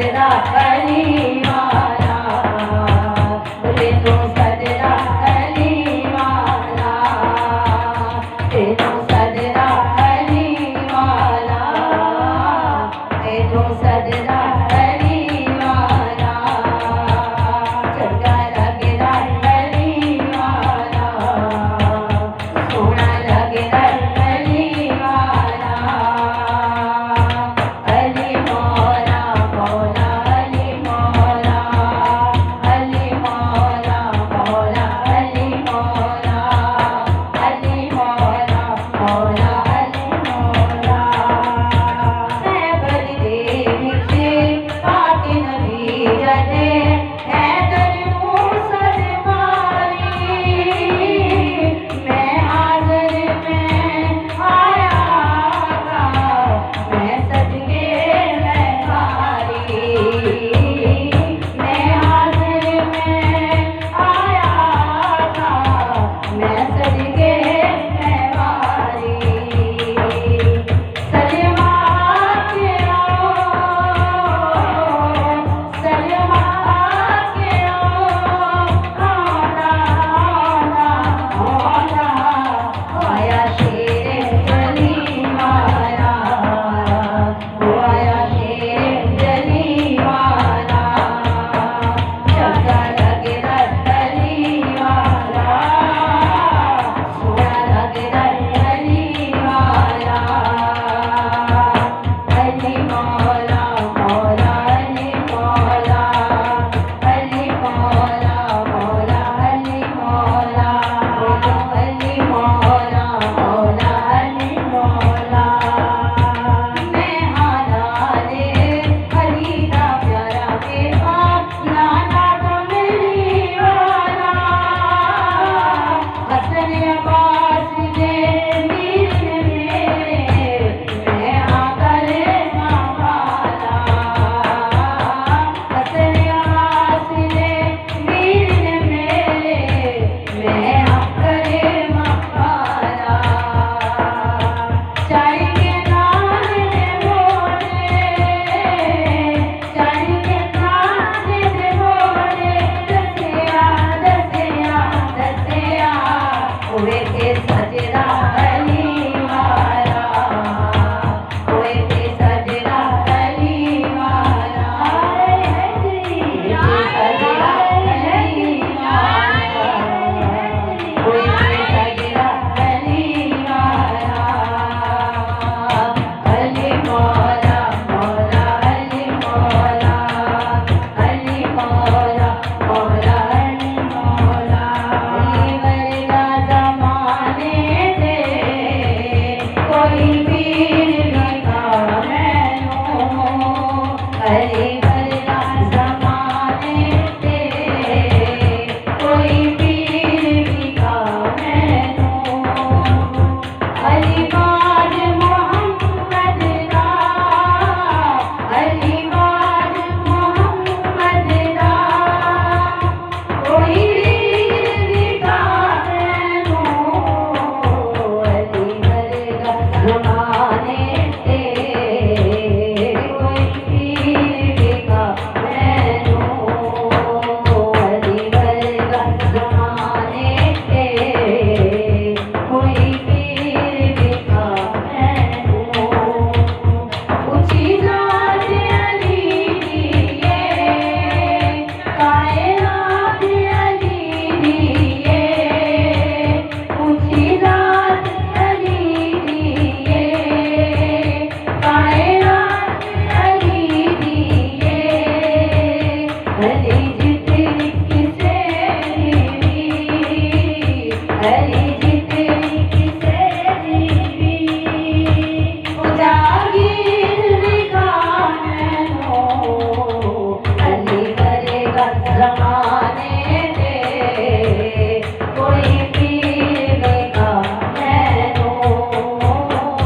सजदा अली वाला, बोले तो सजदा अली वाला, ते तो सजदा अली वाला, ते तो सजदा अली वाला, चंगा लगदा अली वाला, सोहना लगदा अली वाला, अली मौला मौला अली मौला, अली मौला मौला अली मौला, अली मौला मौला अली मौला, खैबर देवी पाक नबी जने हैदर मूसद मारी, मैं हाज़िर में आया था, मैं सदके मैं हारी, मैं हाज़िर में आया था, मैं सदके मैं हारी, सलमा के आओ, सलमा के आओ, आना आना आना, आया शेरे जली वाला, आया शेरे जली वाला, चंगा लगदा अली वाला, सोहना लगदा अली वाला, अली मौला मौला अली मौला, अली मौला मौला अली मौला, अली मौला मौला अली मौला, मैं हालाले अली दा प्यारा बेटा, नाना कमली वाला, हसन अब्बास दे मीर मेरे, मैं आकर मावाला, हसन अब्बास दे मीर मेरे, मैं आकर मावाला, चाय के नान दे बोले, चाय के नान दे बोले, दसिया दसिया दसिया, उड़े के सजे